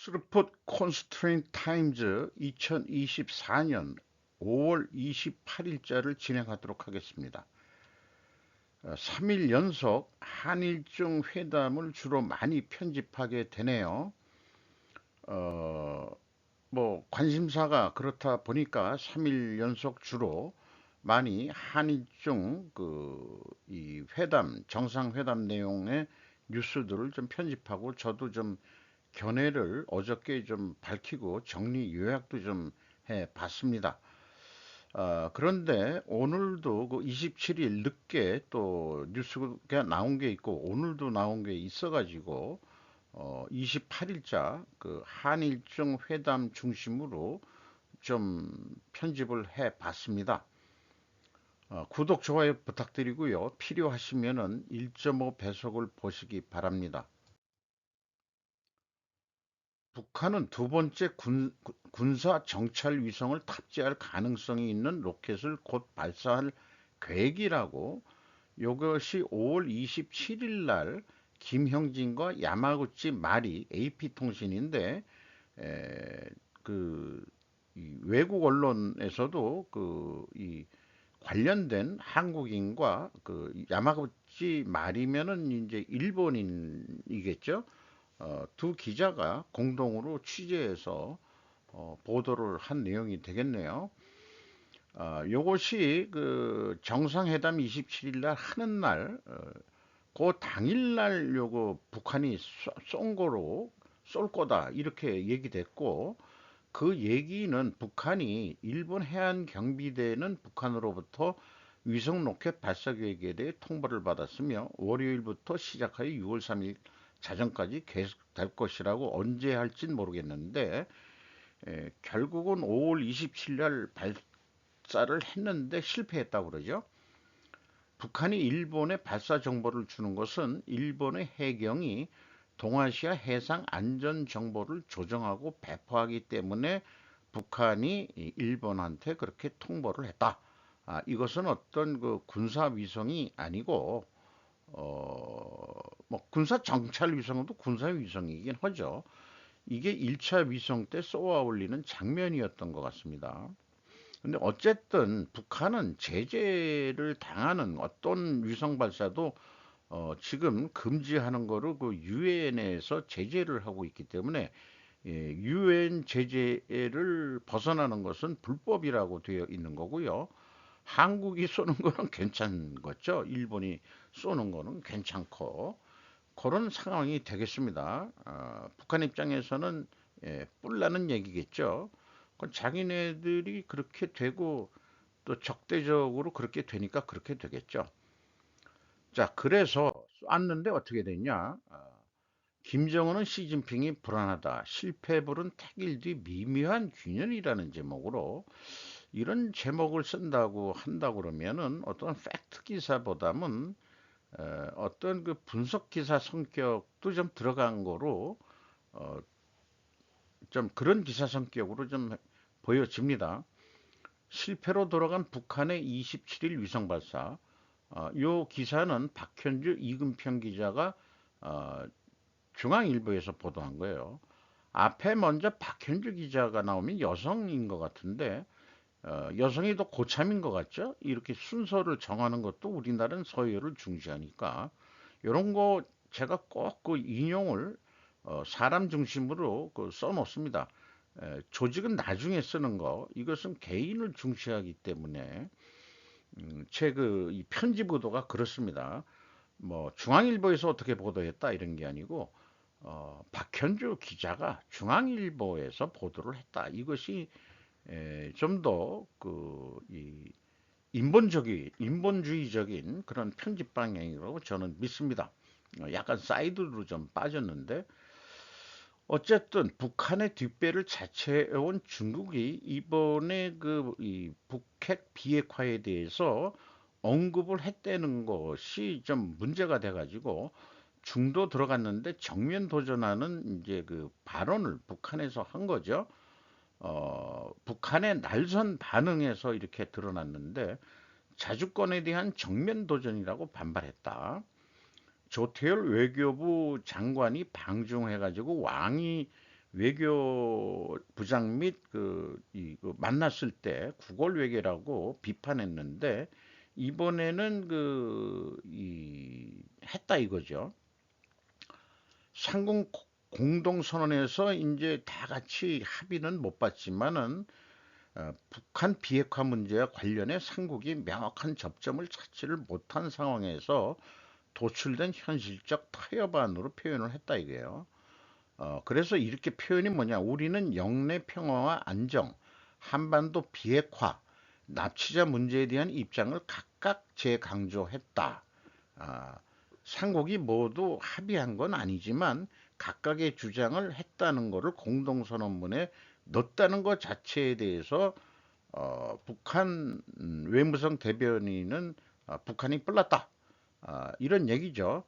스루풋 콘스트레인트 타임즈 2024년 5월 28일자를 진행하도록 하겠습니다. 3일 연속 한일중 회담을 주로 많이 편집하게 되네요. 어, 관심사가 그렇다 보니까 3일 연속 주로 많이 한일중 이 회담, 정상회담 내용의 뉴스들을 좀 편집하고 저도 좀 견해를 어저께 좀 밝히고 정리 요약도 좀 해 봤습니다. 그런데 오늘도 그 27일 늦게 또 뉴스가 나온 게 있고 오늘도 나온 게 있어가지고 28일자 그 한일중 회담 중심으로 좀 편집을 해 봤습니다. 구독, 좋아요 부탁드리고요. 필요하시면은 1.5 배속을 보시기 바랍니다. 북한은 두 번째 군사 정찰 위성을 탑재할 가능성이 있는 로켓을 곧 발사할 계획이라고 이것이 5월 27일 날 김형진과 야마구치 마리 AP통신인데 그 외국 언론에서도 이 관련된 한국인과 그 야마구치 마리면은 이제 일본인이겠죠. 두 기자가 공동으로 취재해서 보도를 한 내용이 되겠네요. 요것이 그 정상회담 27일 날 하는 날, 그 당일 날 요거 북한이 쏜 거로 쏠 거다 이렇게 얘기됐고 그 얘기는 북한이 일본 해안 경비대는 북한으로부터 위성 로켓 발사 계획에 대해 통보를 받았으며 월요일부터 시작하여 6월 3일 자정까지 계속될 것이라고 언제 할진 모르겠는데 결국은 5월 27일 날 발사를 했는데 실패했다고 그러죠. 북한이 일본에 발사 정보를 주는 것은 일본의 해경이 동아시아 해상 안전 정보를 조정하고 배포하기 때문에 북한이 일본한테 그렇게 통보를 했다. 이것은 어떤 그 군사 위성이 아니고 군사 정찰 위성도 군사 위성이긴 하죠. 이게 1차 위성 때 쏘아 올리는 장면이었던 것 같습니다. 근데 어쨌든 북한은 제재를 당하는 어떤 위성 발사도 지금 금지하는 거로 그 유엔에서 제재를 하고 있기 때문에 유엔 제재를 벗어나는 것은 불법이라고 되어 있는 거고요. 한국이 쏘는 거는 괜찮은 거죠. 일본이 쏘는 거는 괜찮고 그런 상황이 되겠습니다. 북한 입장에서는 뿔나는 얘기겠죠. 자기네들이 그렇게 되고 또 적대적으로 그렇게 되니까 그렇게 되겠죠. 자, 그래서 쐈는데 어떻게 됐냐? 김정은은 시진핑이 불안하다. 실패불은 택일 뒤 미묘한 균열이라는 제목으로 이런 제목을 쓴다고 한다고 그러면은 어떤 팩트 기사보다는 어떤 그 분석 기사 성격도 좀 들어간 거로 어, 좀 그런 기사 성격으로 좀 보여집니다. 실패로 돌아간 북한의 27일 위성 발사. 요 기사는 박현주 이금평 기자가 어, 중앙일보에서 보도한 거예요. 앞에 먼저 박현주 기자가 나오면 여성인 것 같은데 여성이 더 고참인 것 같죠? 이렇게 순서를 정하는 것도 우리나라는 서열을 중시하니까 이런 거 제가 꼭 그 인용을 사람 중심으로 그 써놓습니다. 조직은 나중에 쓰는 거 이것은 개인을 중시하기 때문에 제그 편집 의도가 그렇습니다. 뭐 중앙일보에서 어떻게 보도했다 이런 게 아니고 박현주 기자가 중앙일보에서 보도를 했다. 이것이 좀 더 인본주의적인 그런 편집 방향이라고 저는 믿습니다. 약간 사이드로 좀 빠졌는데 어쨌든 북한의 뒷배를 자처해온 중국이 이번에 이 북핵 비핵화에 대해서 언급을 했다는 것이 좀 문제가 돼가지고 중도 들어갔는데 정면 도전하는 이제 그 발언을 북한에서 한 거죠. 북한의 날선 반응에서 이렇게 드러났는데 자주권에 대한 정면 도전이라고 반발했다. 조태열 외교부 장관이 방중해가지고 왕이 외교부장 및 만났을 때 구걸 외교라고 비판했는데 이번에는 했다 이거죠. 상공 공동선언에서 이제 다 같이 합의는 못 봤지만은 북한 비핵화 문제와 관련해 삼국이 명확한 접점을 찾지를 못한 상황에서 도출된 현실적 타협안으로 표현을 했다 이거예요. 그래서 이렇게 표현이 뭐냐? 우리는 영내 평화와 안정, 한반도 비핵화, 납치자 문제에 대한 입장을 각각 재강조했다. 아, 삼국이 모두 합의한 건 아니지만 각각의 주장을 했다는 것을 공동선언문에 넣었다는 것 자체에 대해서 북한 외무성 대변인은 북한이 뿔났다. 이런 얘기죠.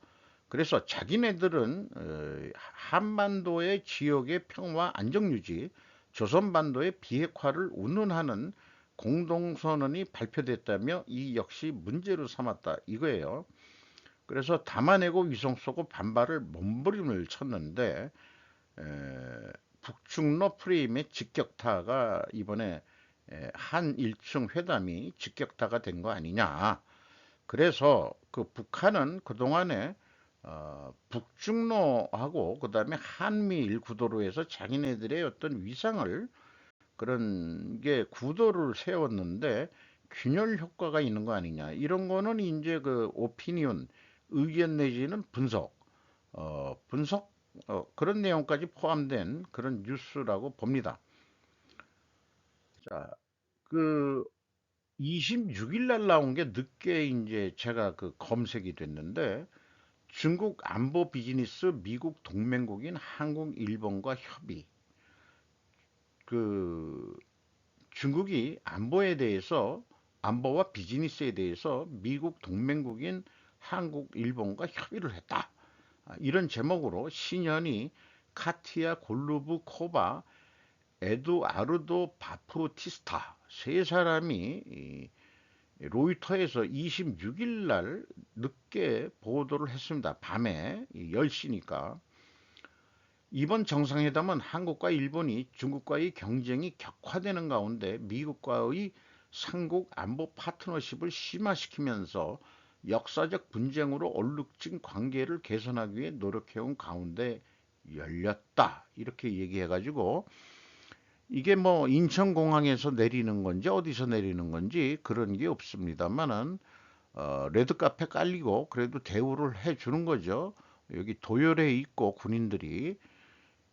그래서 자기네들은 한반도의 지역의 평화 안정 유지, 조선반도의 비핵화를 운운하는 공동선언이 발표됐다며 이 역시 문제로 삼았다 이거예요. 그래서 담아내고 위성 쏘고 반발을 몸부림을 쳤는데 북중러 프레임의 직격타가 이번에 한일중 회담이 직격타가 된 거 아니냐. 그래서 그 북한은 그동안에 북중로하고 그다음에 한미일 구도로 해서 자기네들의 어떤 위상을 그런 게 구도를 세웠는데 균열 효과가 있는 거 아니냐. 이런 거는 이제 그 오피니언 의견 내지는 분석 그런 내용까지 포함된 그런 뉴스라고 봅니다. 자, 그 26일 날 나온 게 늦게 이제 제가 그 검색이 됐는데 중국 안보 비즈니스 미국 동맹국인 한국, 일본과 협의. 그 중국이 안보와 비즈니스에 대해서 미국 동맹국인 한국, 일본과 협의를 했다. 이런 제목으로 신현이 카티아 골루브 코바 에두아르도 바프티스타 세 사람이 로이터에서 26일 날 늦게 보도를 했습니다. 밤에 10시니까. 이번 정상회담은 한국과 일본이 중국과의 경쟁이 격화되는 가운데 미국과의 삼국 안보 파트너십을 심화시키면서 역사적 분쟁으로 얼룩진 관계를 개선하기 위해 노력해온 가운데 열렸다. 이렇게 얘기해가지고 이게 뭐 인천공항에서 내리는 건지 어디서 내리는 건지 그런 게 없습니다만은 레드카페 깔리고 그래도 대우를 해주는 거죠. 여기 도열에 있고 군인들이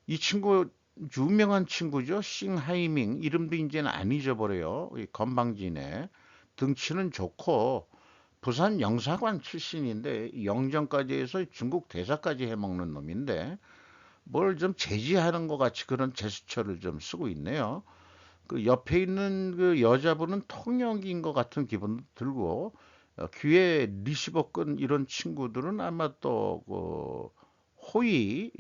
이 친구 유명한 친구죠. 싱하이밍 이름도 이제는 안 잊어버려요. 건방지네. 등치는 좋고 부산 영사관 출신인데 영정까지 해서 중국 대사까지 해먹는 놈인데 뭘 좀 제지하는 것 같이 그런 제스처를 좀 쓰고 있네요. 그 옆에 있는 그 여자분은 통역인 것 같은 기분도 들고 귀에 리시버 끈 이런 친구들은 아마 또그 호의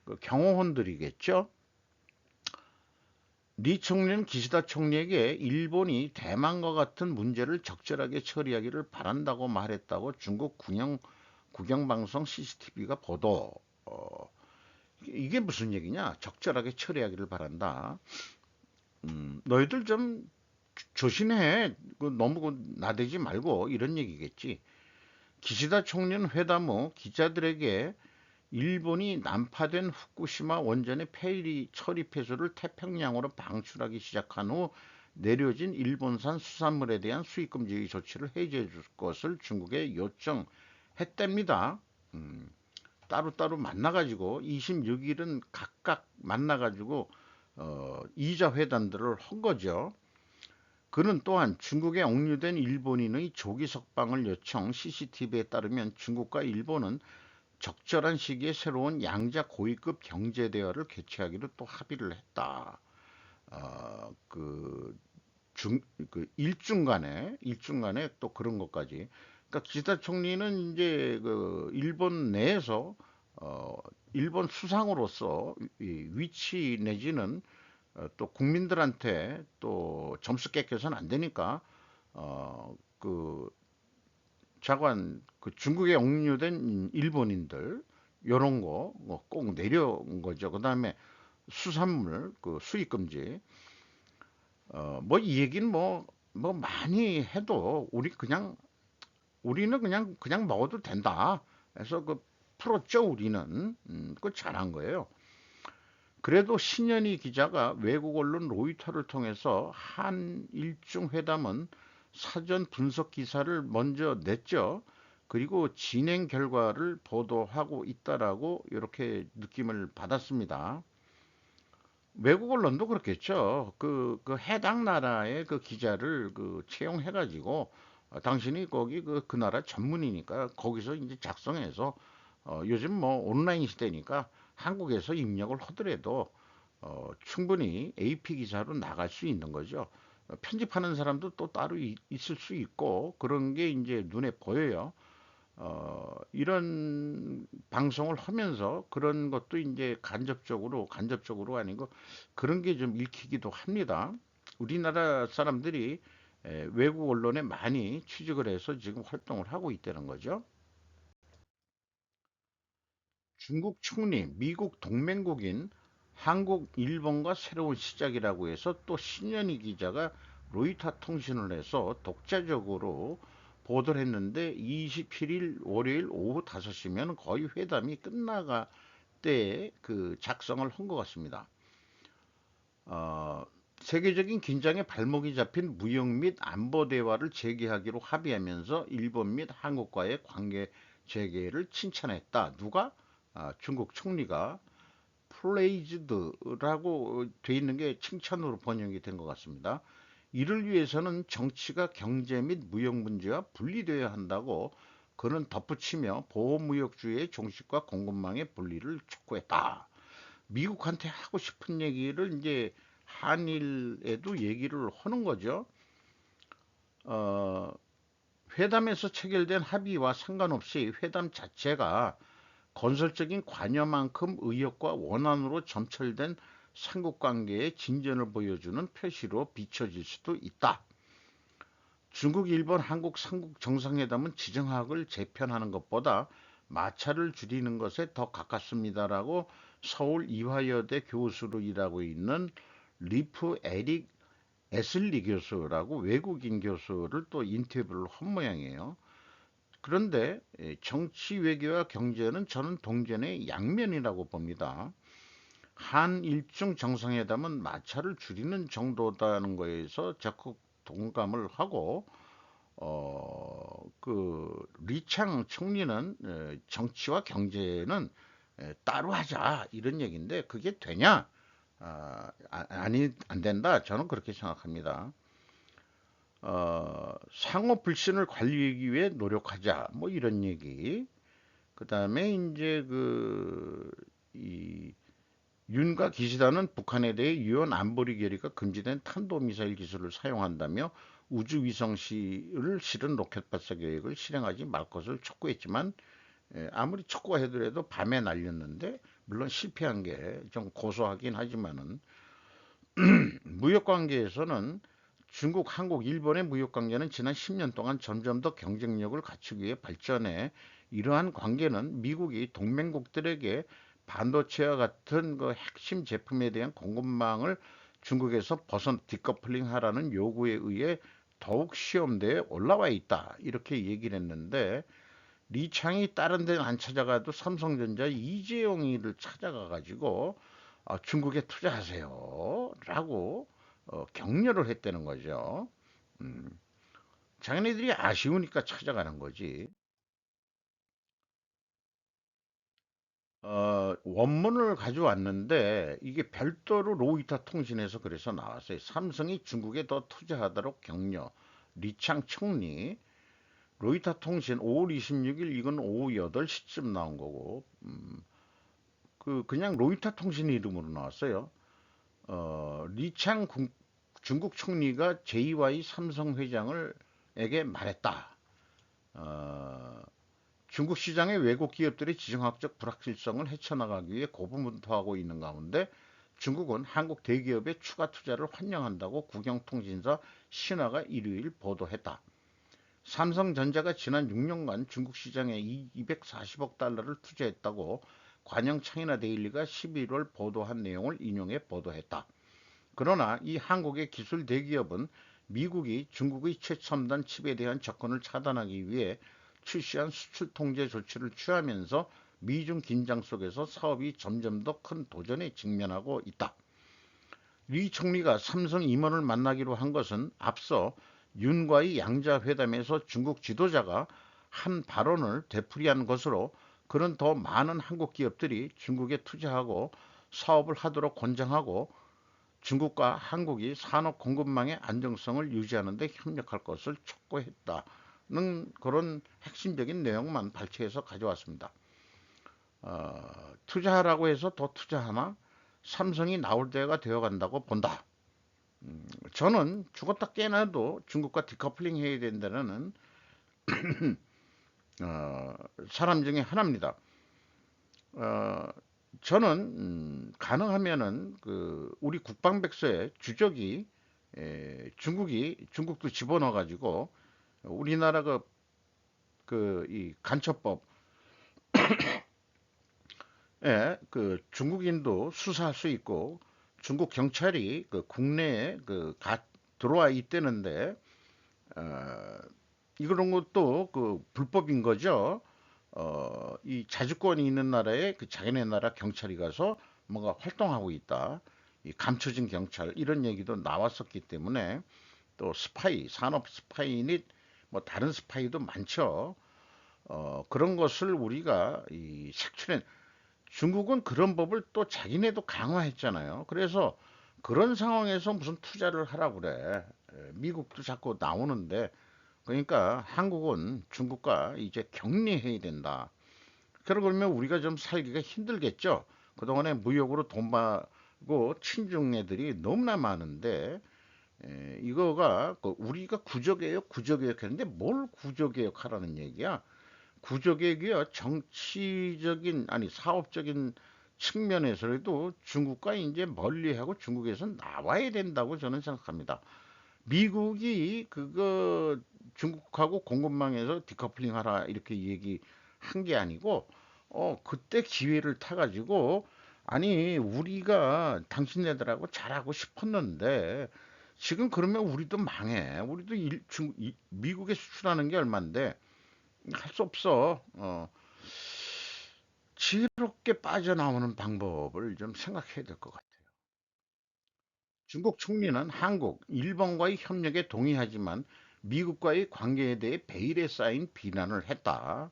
그 경호원들이겠죠. 리 총리는 기시다 총리에게 일본이 대만과 같은 문제를 적절하게 처리하기를 바란다고 말했다고 중국 국영방송 CCTV가 보도. 어, 이게 무슨 얘기냐? 적절하게 처리하기를 바란다. 너희들 좀 조심해. 너무 나대지 말고 이런 얘기겠지. 기시다 총리는 회담 후 기자들에게 일본이 난파된 후쿠시마 원전의 폐리 처리 폐수를 태평양으로 방출하기 시작한 후 내려진 일본산 수산물에 대한 수입금지 조치를 해제해 줄 것을 중국에 요청했답니다. 음, 따로따로 만나가지고 26일은 각각 만나가지고 이자 회담들을 한 거죠. 그는 또한 중국에 억류된 일본인의 조기 석방을 요청 CCTV에 따르면 중국과 일본은 적절한 시기에 새로운 양자 고위급 경제 대화를 개최하기로 또 합의를 했다. 그 일중 간에 또 그런 것까지. 그러니까 기시다 총리는 이제 그 일본 내에서 일본 수상으로서 위치 내지는 또 국민들한테 또 점수 깎여서는 안 되니까 그 자관 그 중국에 억류된 일본인들 요런 거꼭 내려온 거죠. 그다음에 수산물 그 수입 금지. 뭐 이 얘기는 뭐 많이 해도 우리는 그냥 먹어도 된다. 그래서 그 풀었죠, 우리는. 그 잘한 거예요. 그래도 신현희 기자가 외국 언론 로이터를 통해서 한일중 회담은 사전 분석 기사를 먼저 냈죠. 그리고 진행 결과를 보도하고 있다라고 이렇게 느낌을 받았습니다. 외국 언론도 그렇겠죠. 그 해당 나라의 그 기자를 그 채용해가지고 당신이 거기 그 나라 전문이니까 거기서 이제 작성해서 요즘 뭐 온라인 시대니까 한국에서 입력을 하더라도 충분히 AP 기사로 나갈 수 있는 거죠. 편집하는 사람도 또 따로 있을 수 있고 그런 게 이제 눈에 보여요. 이런 방송을 하면서 그런 것도 이제 간접적으로 아니고 그런 게 좀 읽히기도 합니다. 우리나라 사람들이 외국 언론에 많이 취직을 해서 지금 활동을 하고 있다는 거죠. 중국 총리, 미국 동맹국인 한국, 일본과 새로운 시작이라고 해서 또 신현희 기자가 로이터 통신을 해서 독자적으로 보도를 했는데 27일 월요일 오후 5시면 거의 회담이 끝나가 때 그 작성을 한 것 같습니다. 어, 세계적인 긴장에 발목이 잡힌 무역 및 안보 대화를 재개하기로 합의하면서 일본 및 한국과의 관계 재개를 칭찬했다. 누가? 중국 총리가 플레이즈드라고 돼 있는 게 칭찬으로 번역이 된 것 같습니다. 이를 위해서는 정치가 경제 및 무역 문제와 분리되어야 한다고 그는 덧붙이며 보호무역주의의 종식과 공급망의 분리를 촉구했다. 미국한테 하고 싶은 얘기를 이제 한일에도 얘기를 하는 거죠. 어, 회담에서 체결된 합의와 상관없이 회담 자체가 건설적인 관여만큼 의욕과 원한으로 점철된 삼국관계의 진전을 보여주는 표시로 비춰질 수도 있다. 중국, 일본, 한국 삼국 정상회담은 지정학을 재편하는 것보다 마찰을 줄이는 것에 더 가깝습니다라고 서울 이화여대 교수로 일하고 있는 리프 에릭 에슬리 교수라고 외국인 교수를 또 인터뷰를 한 모양이에요. 그런데 정치 외교와 경제는 저는 동전의 양면이라고 봅니다. 한일중 정상회담은 마찰을 줄이는 정도다는 거에서 적극 동감을 하고 그 리창 총리는 정치와 경제는 따로 하자 이런 얘기인데 그게 되냐? 아니 안 된다. 저는 그렇게 생각합니다. 상호 불신을 관리하기 위해 노력하자. 뭐 이런 얘기. 그다음에 이제 이 윤과 기시다는 북한에 대해 유엔 안보리 결의가 금지된 탄도미사일 기술을 사용한다며 우주위성을 실은 로켓 발사 계획을 실행하지 말 것을 촉구했지만 아무리 촉구해더라도 밤에 날렸는데 물론 실패한 게 좀 고소하긴 하지만은 무역 관계에서는 중국, 한국, 일본의 무역 관계는 지난 10년 동안 점점 더 경쟁력을 갖추기 위해 발전해 이러한 관계는 미국이 동맹국들에게 반도체와 같은 그 핵심 제품에 대한 공급망을 중국에서 벗어 디커플링 하라는 요구에 의해 더욱 시험대에 올라와 있다. 이렇게 얘기를 했는데 리창이 다른 데는 안 찾아가도 삼성전자 이재용이를 찾아가 가지고 중국에 투자하세요 라고 격려를 했다는 거죠. 음, 자기네들이 아쉬우니까 찾아가는 거지. 원문을 가져왔는데 이게 별도로 로이터 통신에서 그래서 나왔어요. 삼성이 중국에 더 투자하도록 격려. 리창 총리. 로이터 통신 5월 26일 이건 오후 8시쯤 나온 거고 그냥 로이터 통신 이름으로 나왔어요. 리창 중국 총리가 JY 삼성 회장을 에게 말했다. 어, 중국 시장의 외국 기업들의 지정학적 불확실성을 헤쳐나가기 위해 고군분투하고 있는 가운데 중국은 한국 대기업의 추가 투자를 환영한다고 국영통신사 신화가 일요일 보도했다. 삼성전자가 지난 6년간 중국 시장에 240억 달러를 투자했다고 관영 차이나 데일리가 11월 보도한 내용을 인용해 보도했다. 그러나 이 한국의 기술 대기업은 미국이 중국의 최첨단 칩에 대한 접근을 차단하기 위해 출시한 수출 통제 조치를 취하면서 미중 긴장 속에서 사업이 점점 더 큰 도전에 직면하고 있다. 리 총리가 삼성 임원을 만나기로 한 것은 앞서 윤과의 양자회담에서 중국 지도자가 한 발언을 되풀이한 것으로, 그는 더 많은 한국 기업들이 중국에 투자하고 사업을 하도록 권장하고 중국과 한국이 산업 공급망의 안정성을 유지하는 데 협력할 것을 촉구했다는 그런 핵심적인 내용만 발췌해서 가져왔습니다. 투자하라고 해서 더 투자하나? 삼성이 나올 때가 되어간다고 본다. 저는 죽었다 깨나도 중국과 디커플링 해야 된다는 어, 사람 중에 하나입니다. 어, 저는 가능하면은 그 우리 국방백서에 주적이 중국도 집어넣어 가지고 우리나라 이 간첩법에 그 중국인도 수사할 수 있고 중국 경찰이 그 국내에 들어와 있다는데, 어, 이런 것도 그 불법인 거죠. 이 자주권이 있는 나라에 그 자기네 나라 경찰이 가서 뭔가 활동하고 있다. 이 감춰진 경찰 이런 얘기도 나왔었기 때문에, 또 스파이, 산업 스파이 및 뭐 다른 스파이도 많죠. 그런 것을 우리가 이 색출해, 중국은 그런 법을 또 자기네도 강화했잖아요. 그래서 그런 상황에서 무슨 투자를 하라고 그래. 미국도 자꾸 나오는데, 그러니까 한국은 중국과 이제 격리해야 된다. 그러면 우리가 좀 살기가 힘들겠죠. 그동안에 무역으로 돈 벌고 친중 애들이 너무나 많은데, 이거가 우리가 구조개혁 구조개혁 했는데 뭘 구조개혁 하라는 얘기야. 구조개혁이요, 정치적인 아니 사업적인 측면에서도 중국과 이제 멀리하고 중국에서 나와야 된다고 저는 생각합니다. 미국이 그거 중국하고 공급망에서 디커플링 하라 이렇게 얘기한 게 아니고, 그때 기회를 타가지고, 아니 우리가 당신네들하고 잘하고 싶었는데 지금 그러면 우리도 망해. 우리도 미국에 수출하는 게 얼만데 할 수 없어. 지혜롭게 빠져나오는 방법을 좀 생각해야 될 것 같아요. 중국 총리는 한국, 일본과의 협력에 동의하지만 미국과의 관계에 대해 베일에 쌓인 비난을 했다.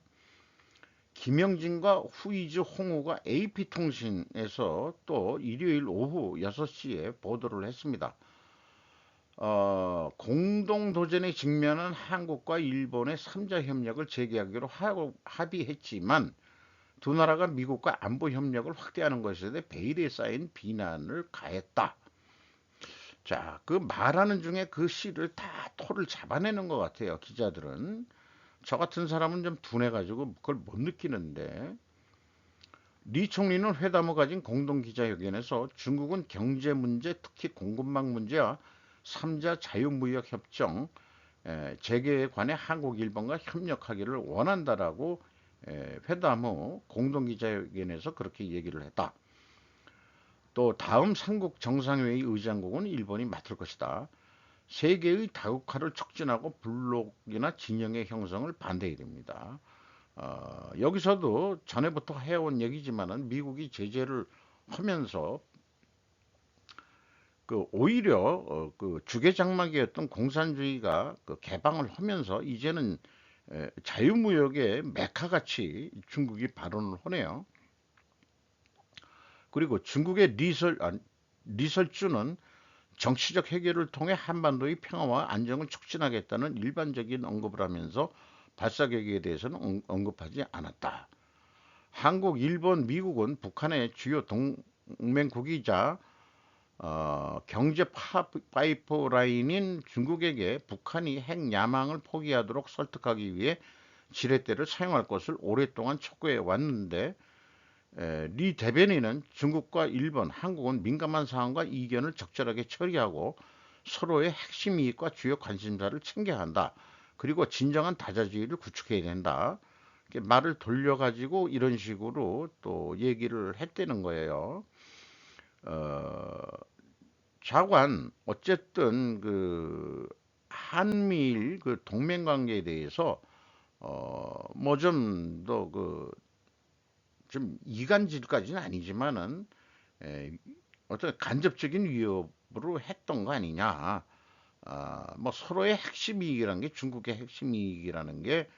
김영진과 후이즈 홍우가 AP통신에서 또 일요일 오후 6시에 보도를 했습니다. 공동도전에 직면한 한국과 일본의 3자 협력을 재개하기로 합의했지만 두 나라가 미국과 안보 협력을 확대하는 것에 대해 베일에 쌓인 비난을 가했다. 자, 그 말하는 중에 그 씨를 다 토를 잡아내는 것 같아요, 기자들은. 저 같은 사람은 좀 둔해가지고 그걸 못 느끼는데, 리 총리는 회담을 가진 공동기자회견에서 중국은 경제 문제, 특히 공급망 문제와 3자 자유무역협정 재개에 관해 한국, 일본과 협력하기를 원한다라고 회담 후 공동기자회견에서 그렇게 얘기를 했다. 또 다음 삼국 정상회의 의장국은 일본이 맡을 것이다. 세계의 다국화를 촉진하고 블록이나 진영의 형성을 반대해야 됩니다. 여기서도 전에부터 해온 얘기지만은 미국이 제재를 하면서 그 오히려 그 주계장막이었던 공산주의가 그 개방을 하면서 이제는 자유무역의 메카같이 중국이 발언을 하네요. 그리고 중국의 리설주는 정치적 해결을 통해 한반도의 평화와 안정을 촉진하겠다는 일반적인 언급을 하면서 발사계획에 대해서는 언급하지 않았다. 한국, 일본, 미국은 북한의 주요 동맹국이자 경제 파이프라인인 중국에게 북한이 핵 야망을 포기하도록 설득하기 위해 지렛대를 사용할 것을 오랫동안 촉구해 왔는데, 리 대변인은 중국과 일본, 한국은 민감한 사안과 이견을 적절하게 처리하고 서로의 핵심 이익과 주요 관심사를 챙겨야 한다. 그리고 진정한 다자주의를 구축해야 된다. 이렇게 말을 돌려가지고 이런 식으로 또 얘기를 했다는 거예요. 어, 자관 어쨌든 그 한미일 그 동맹 관계에 대해서 뭐 좀 더 그 좀 이간질까지는 아니지만은 에, 어떤 간접적인 위협으로 했던 거 아니냐. 뭐 서로의 핵심 이익이라는 게 중국의 핵심 이익이라는 게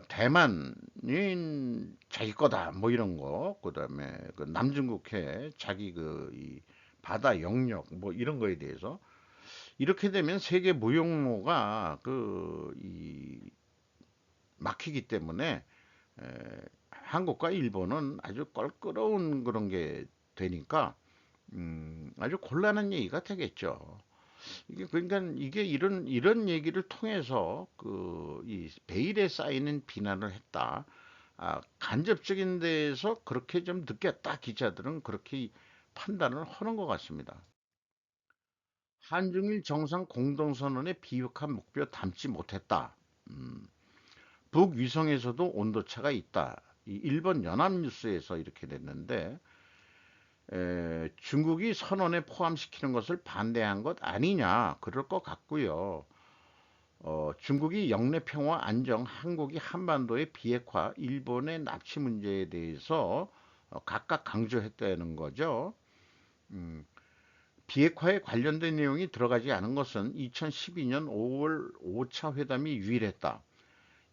대만인 자기 거다 뭐 이런 거 그다음에 그 남중국해 자기 그 이 바다 영역 뭐 이런 거에 대해서 이렇게 되면 세계 무역로가 그 이 막히기 때문에 에, 한국과 일본은 아주 껄끄러운 그런 게 되니까 아주 곤란한 얘기가 되겠죠. 이게 그러니까 이게 이런 얘기를 통해서 그 이 베일에 쌓이는 비난을 했다. 간접적인 데에서 그렇게 좀 느꼈다. 기자들은 그렇게 판단을 하는 것 같습니다. 한중일 정상 공동선언의 비핵화 목표 담지 못했다. 음, 북위성에서도 온도차가 있다. 이 일본 연합뉴스에서 이렇게 됐는데 중국이 선언에 포함시키는 것을 반대한 것 아니냐 그럴 것 같고요. 중국이 영내 평화 안정, 한국이 한반도의 비핵화, 일본의 납치 문제에 대해서 각각 강조했다는 거죠. 음, 비핵화에 관련된 내용이 들어가지 않은 것은 2012년 5월 5차 회담이 유일했다.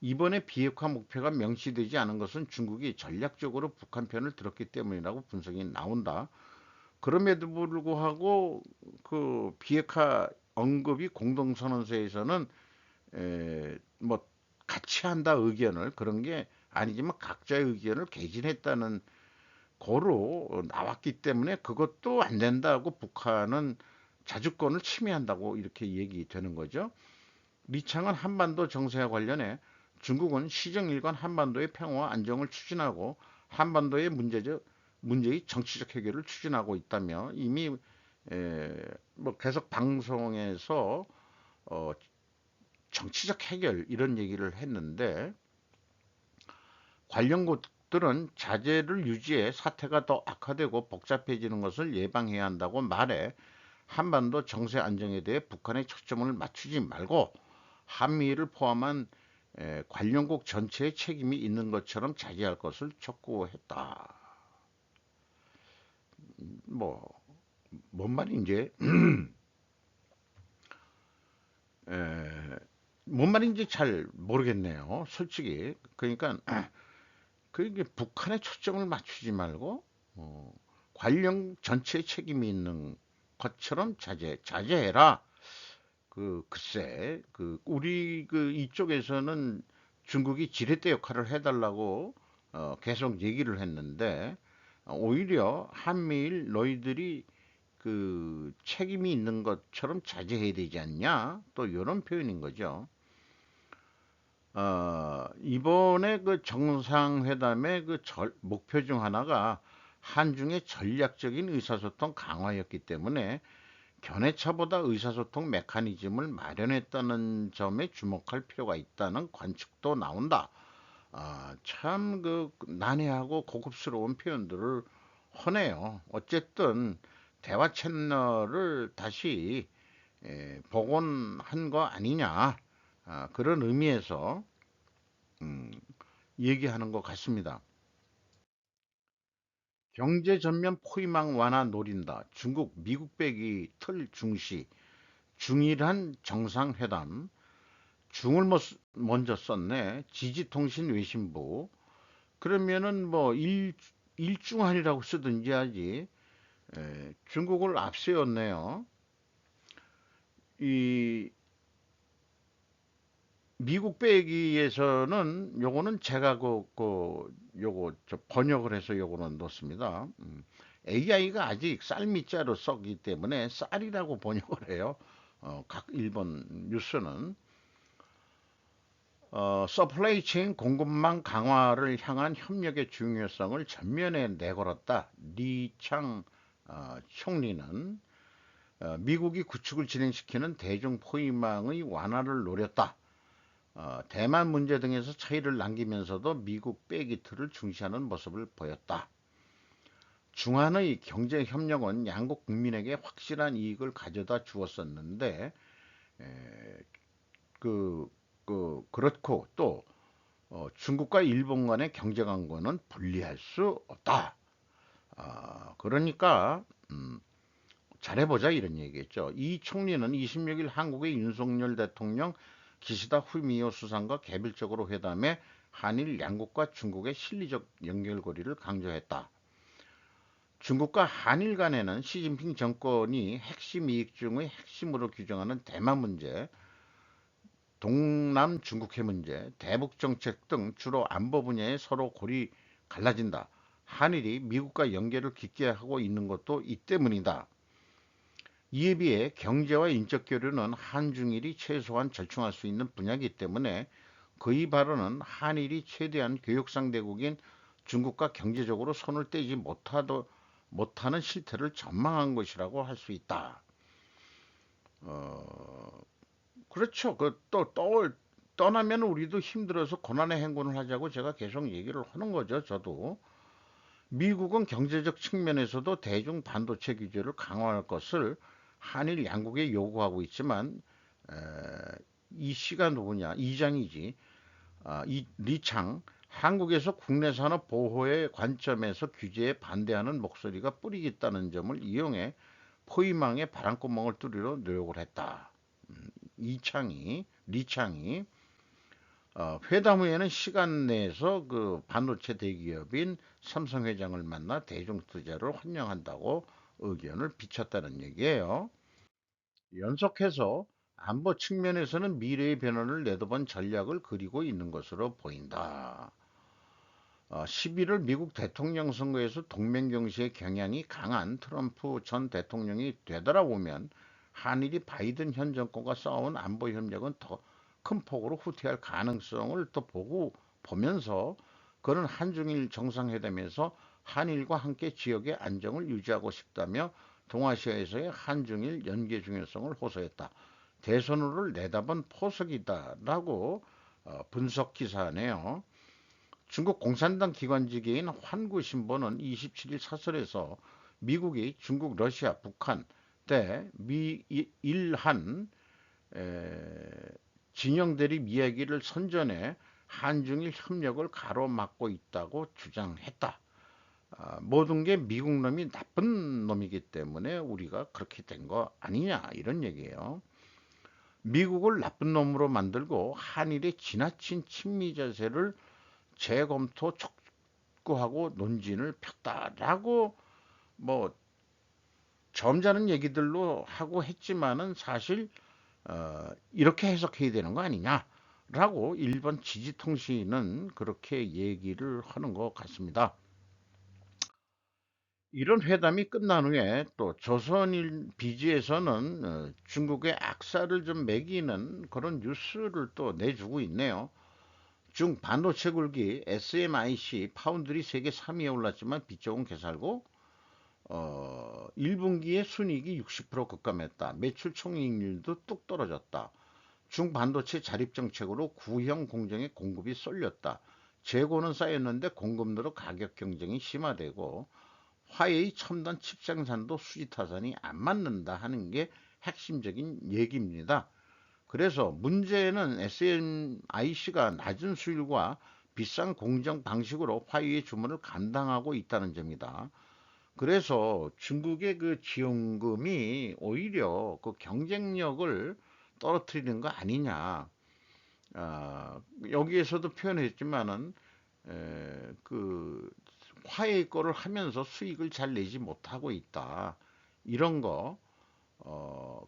이번에 비핵화 목표가 명시되지 않은 것은 중국이 전략적으로 북한 편을 들었기 때문이라고 분석이 나온다. 그럼에도 불구하고 그 비핵화 언급이 공동선언서에서는 뭐 같이 한다 의견을 그런 게 아니지만 각자의 의견을 개진했다는 거로 나왔기 때문에 그것도 안 된다고 북한은 자주권을 침해한다고 이렇게 얘기되는 거죠. 리창은 한반도 정세와 관련해 중국은 시정일관 한반도의 평화와 안정을 추진하고 한반도의 문제의 정치적 해결을 추진하고 있다며 이미 뭐 계속 방송에서 어, 정치적 해결 이런 얘기를 했는데 관련 곳들은 자제를 유지해 사태가 더 악화되고 복잡해지는 것을 예방해야 한다고 말해 한반도 정세 안정에 대해 북한의 초점을 맞추지 말고 한미를 포함한 관련국 전체의 책임이 있는 것처럼 자제할 것을 촉구했다. 뭐, 뭔 말인지, 에, 뭔 말인지 잘 모르겠네요. 솔직히. 그러니까 그게 북한에 초점을 맞추지 말고 관련 전체의 책임이 있는 것처럼 자제해라. 그 글쎄 그 우리 그 이쪽에서는 중국이 지렛대 역할을 해달라고 계속 얘기를 했는데 오히려 한미일 너희들이 그 책임이 있는 것처럼 자제해야 되지 않냐 또 이런 표현인 거죠. 이번에 그 정상회담의 그 목표 중 하나가 한중의 전략적인 의사소통 강화였기 때문에 견해차보다 의사소통 메커니즘을 마련했다는 점에 주목할 필요가 있다는 관측도 나온다. 참 그 난해하고 고급스러운 표현들을 하네요. 어쨌든 대화 채널을 다시 복원한 거 아니냐. 그런 의미에서 음, 얘기하는 것 같습니다. 경제 전면 포위망 완화 노린다. 중국, 미국 빼기 틀 중시. 중일한 정상회담. 중을 먼저 썼네. 지지통신 외신부. 그러면은 뭐 일중한이라고 쓰든지 하지. 중국을 앞세웠네요. 이 미국 빼기에서는 요거는 제가 요거 번역을 해서 요거는 넣습니다. AI가 아직 쌀미자로 썼기 때문에 쌀이라고 번역을 해요. 각 일본 뉴스는 서플라이 체인 공급망 강화를 향한 협력의 중요성을 전면에 내걸었다. 리창 총리는 미국이 구축을 진행시키는 대중 포위망의 완화를 노렸다. 대만 문제 등에서 차이를 남기면서도 미국 빼기 틀을 중시하는 모습을 보였다. 중한의 경제 협력은 양국 국민에게 확실한 이익을 가져다 주었었는데 에, 그, 그렇고 또 중국과 일본 간의 경제 관계는 분리할 수 없다. 그러니까 잘해보자 이런 얘기겠죠. 이 총리는 26일 한국의 윤석열 대통령, 기시다 후미오 수상과 개별적으로 회담해 한일 양국과 중국의 실리적 연결고리를 강조했다. 중국과 한일 간에는 시진핑 정권이 핵심 이익 중의 핵심으로 규정하는 대만 문제, 동남 중국해 문제, 대북 정책 등 주로 안보 분야에 서로 골이 갈라진다. 한일이 미국과 연계를 깊게 하고 있는 것도 이 때문이다. 이에 비해 경제와 인적 교류는 한중일이 최소한 절충할 수 있는 분야이기 때문에 그의 발언은 한일이 최대한 교역 상대국인 중국과 경제적으로 손을 떼지 못하는 실태를 전망한 것이라고 할 수 있다. 어, 그렇죠. 떠나면 우리도 힘들어서 고난의 행군을 하자고 제가 계속 얘기를 하는 거죠. 저도. 미국은 경제적 측면에서도 대중 반도체 규제를 강화할 것을 한일 양국에 요구하고 있지만 에, 이 씨가 누구냐? 이장이지. 이 리창 한국에서 국내 산업 보호의 관점에서 규제에 반대하는 목소리가 뿌리 있다는 점을 이용해 포위망에 바람구멍을 뚫으려 노력을 했다. 리창이 회담 후에는 시간 내에서 그 반도체 대기업인 삼성 회장을 만나 대중 투자를 환영한다고 의견을 비췄다는 얘기예요. 연속해서 안보 측면에서는 미래의 변화를 내다본 전략을 그리고 있는 것으로 보인다. 11월 미국 대통령 선거에서 동맹 경시의 경향이 강한 트럼프 전 대통령이 되돌아오면 한일이 바이든 현 정권과 싸운 안보 협력은 더 큰 폭으로 후퇴할 가능성을 또 보면서 그는 한중일 정상회담에서 한일과 함께 지역의 안정을 유지하고 싶다며 동아시아에서의 한중일 연계 중요성을 호소했다. 대선호를 내다본 포석이다라고 분석 기사네요. 중국 공산당 기관지계인 환구신보는 27일 사설에서 미국이 중국, 러시아, 북한 때 미일한 진영 대립 이야기를 선전해 한중일 협력을 가로막고 있다고 주장했다. 모든 게 미국 놈이 나쁜 놈이기 때문에 우리가 그렇게 된 거 아니냐 이런 얘기예요. 미국을 나쁜 놈으로 만들고 한일의 지나친 친미 자세를 재검토 촉구하고 논진을 폈다라고 뭐 점잖은 얘기들로 하고 했지만은 사실 이렇게 해석해야 되는 거 아니냐라고 일본 지지통신은 그렇게 얘기를 하는 것 같습니다. 이런 회담이 끝난 후에 또 조선일 비지에서는 중국의 악사를 좀 매기는 그런 뉴스를 또 내주고 있네요. 중 반도체 굴기 SMIC 파운드리 세계 3위에 올랐지만 비쪽은 개살고 1분기에 순이익이 60% 급감했다. 매출 총이익률도 뚝 떨어졌다. 중반도체 자립 정책으로 구형 공정의 공급이 쏠렸다. 재고는 쌓였는데 공급으로 가격 경쟁이 심화되고 화웨이 첨단 칩 생산도 수지 타산이 안 맞는다 하는 게 핵심적인 얘기입니다. 그래서 문제는 SMIC가 낮은 수율과 비싼 공정 방식으로 화웨이의 주문을 감당하고 있다는 점이다. 그래서 중국의 그 지원금이 오히려 그 경쟁력을 떨어뜨리는 거 아니냐. 여기에서도 표현했지만은 그 화해 거를 하면서 수익을 잘 내지 못하고 있다. 이런 거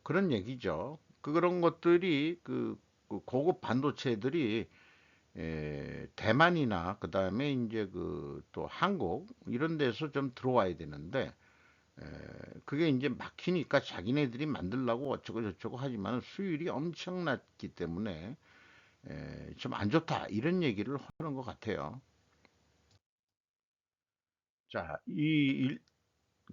그런 얘기죠. 그런 것들이 그 고급 반도체들이 대만이나 그다음에 이제 그 또 한국 이런 데서 좀 들어와야 되는데 에, 그게 이제 막히니까 자기네들이 만들라고 어쩌고 저쩌고 하지만 수율이 엄청났기 때문에 좀 안 좋다 이런 얘기를 하는 것 같아요. 자,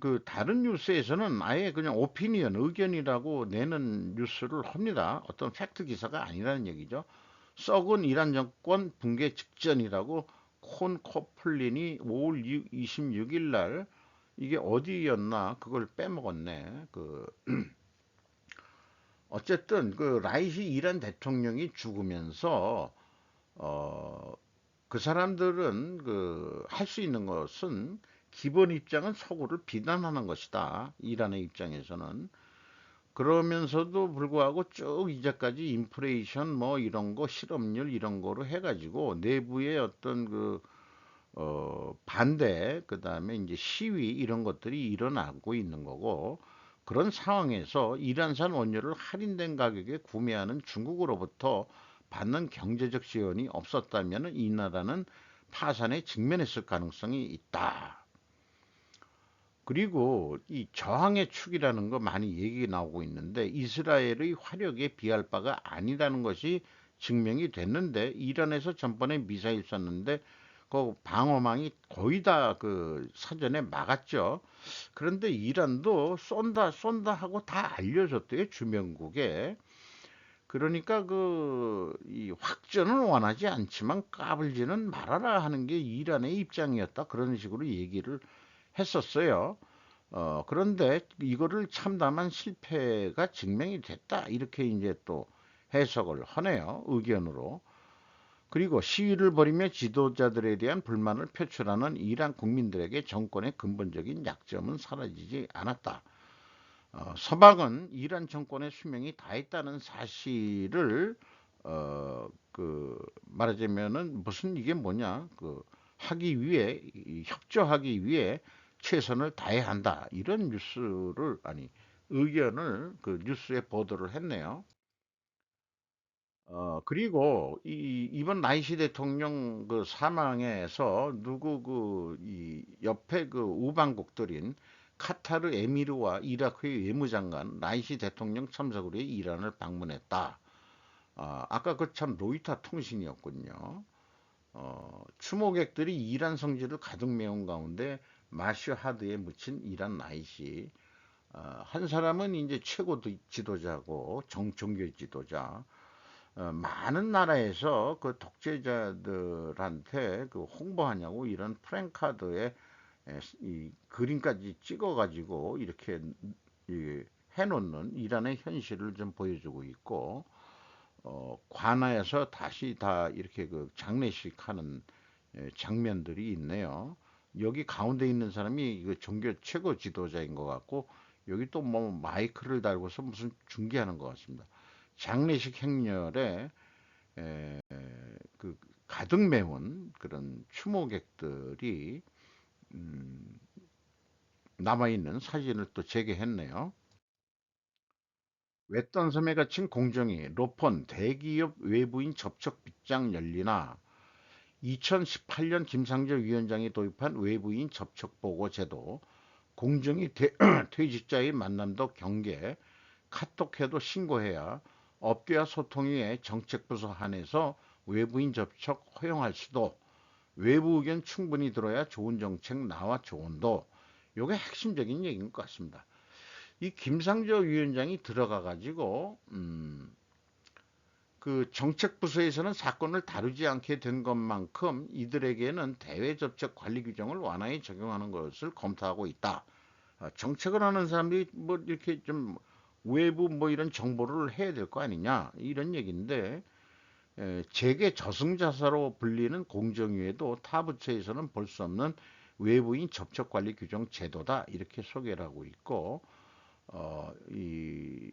그 다른 뉴스에서는 아예 그냥 오피니언 의견이라고 내는 뉴스를 합니다. 어떤 팩트 기사가 아니라는 얘기죠. 썩은 이란 정권 붕괴 직전이라고 콘 코플린이 5월 26일 날 이게 어디였나 그걸 빼먹었네. 어쨌든 그 라이시 이란 대통령이 죽으면서 어, 그 사람들은 그 할 수 있는 것은 기본 입장은 서구를 비난하는 것이다. 이란의 입장에서는. 그러면서도 불구하고 쭉 이제까지 인플레이션 뭐 이런 거 실업률 이런 거로 해가지고 내부의 어떤 반대 그다음에 이제 시위 이런 것들이 일어나고 있는 거고 그런 상황에서 이란산 원유를 할인된 가격에 구매하는 중국으로부터 받는 경제적 지원이 없었다면 이 나라는 파산에 직면했을 가능성이 있다. 그리고 이 저항의 축이라는 거 많이 얘기 나오고 있는데 이스라엘의 화력에 비할 바가 아니라는 것이 증명이 됐는데 이란에서 전번에 미사일 쐈는데 그 방어망이 거의 다 그 사전에 막았죠. 그런데 이란도 쏜다 쏜다 하고 다 알려줬대요 주변국에. 그러니까 이 확전은 원하지 않지만 까불지는 말아라 하는 게 이란의 입장이었다 그런 식으로 얘기를 했었어요. 그런데 이거를 참담한 실패가 증명이 됐다. 이렇게 이제 또 해석을 하네요. 의견으로. 그리고 시위를 벌이며 지도자들에 대한 불만을 표출하는 이란 국민들에게 정권의 근본적인 약점은 사라지지 않았다. 서방은 이란 정권의 수명이 다했다는 사실을 말하자면은 무슨 이게 뭐냐 하기 위해 협조하기 위해 최선을 다해야 한다 이런 뉴스를 아니 의견을 그 뉴스에 보도를 했네요. 그리고 이번 라이시 대통령 그 사망에서 누구 이 옆에 그 우방국들인 카타르 에미르와 이라크의 외무장관 라이시 대통령 참석으로 이란을 방문했다. 아까 그 참 로이터 통신이었군요. 추모객들이 이란 성지를 가득 메운 가운데 마슈하드에 묻힌 이란 라이시. 한 사람은 이제 최고 지도자고 종교 지도자. 많은 나라에서 그 독재자들한테 그 홍보하냐고 이런 프랭카드에 이 그림까지 찍어가지고 이렇게 해놓는 이란의 현실을 좀 보여주고 있고, 관아에서 다시 다 이렇게 그 장례식 하는 장면들이 있네요. 여기 가운데 있는 사람이 그 종교 최고 지도자인 것 같고, 여기 또 뭐 마이크를 달고서 무슨 중계하는 것 같습니다. 장례식 행렬에 에, 그 가득 메운 그런 추모객들이 음, 남아있는 사진을 또 재개했네요. 외딴 섬에 갇힌 공정위, 로폰, 대기업 외부인 접촉 빗장 열리나 2018년 김상조 위원장이 도입한 외부인 접촉 보고 제도, 공정위 퇴직자의 만남도 경계, 카톡해도 신고해야 업계와 소통 위해 정책부서 한해서 외부인 접촉 허용할 수도, 외부 의견 충분히 들어야 좋은 정책 나와 좋은도, 요게 핵심적인 얘기인 것 같습니다. 이 김상조 위원장이 들어가 가지고 그 정책부서에서는 사건을 다루지 않게 된 것만큼 이들에게는 대외 접촉 관리 규정을 완화히 적용하는 것을 검토하고 있다. 정책을 하는 사람들이 뭐 이렇게 좀 외부 뭐 이런 정보를 해야 될 거 아니냐 이런 얘기인데 재계 저승자사로 불리는 공정위에도 타 부처에서는 볼 수 없는 외부인 접촉 관리 규정 제도다 이렇게 소개를 하고 있고 이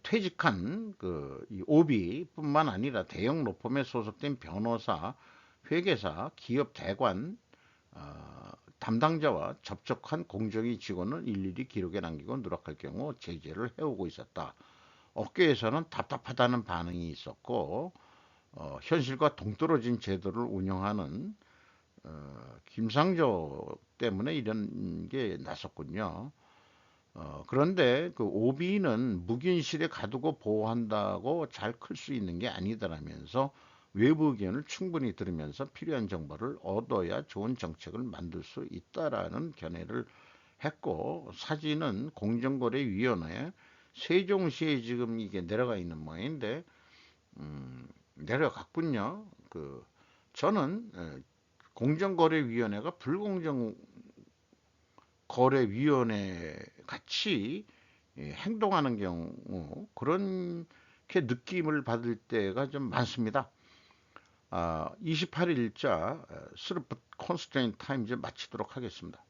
퇴직한 이 오비뿐만 아니라 대형 로펌에 소속된 변호사, 회계사, 기업 대관 담당자와 접촉한 공정위 직원을 일일이 기록에 남기고 누락할 경우 제재를 해오고 있었다. 업계에서는 답답하다는 반응이 있었고 현실과 동떨어진 제도를 운영하는 김상조 때문에 이런 게 났었군요. 그런데 그 오비는 묵인실에 가두고 보호한다고 잘 클 수 있는 게 아니더라면서 외부 의견을 충분히 들으면서 필요한 정보를 얻어야 좋은 정책을 만들 수 있다라는 견해를 했고 사진은 공정거래위원회 세종시에 지금 이게 내려가 있는 모양인데 내려갔군요. 저는 공정거래위원회가 불공정거래위원회 같이 행동하는 경우 그렇게 느낌을 받을 때가 좀 많습니다. 28일자 스루프 콘스트레인 타임 이제 마치도록 하겠습니다.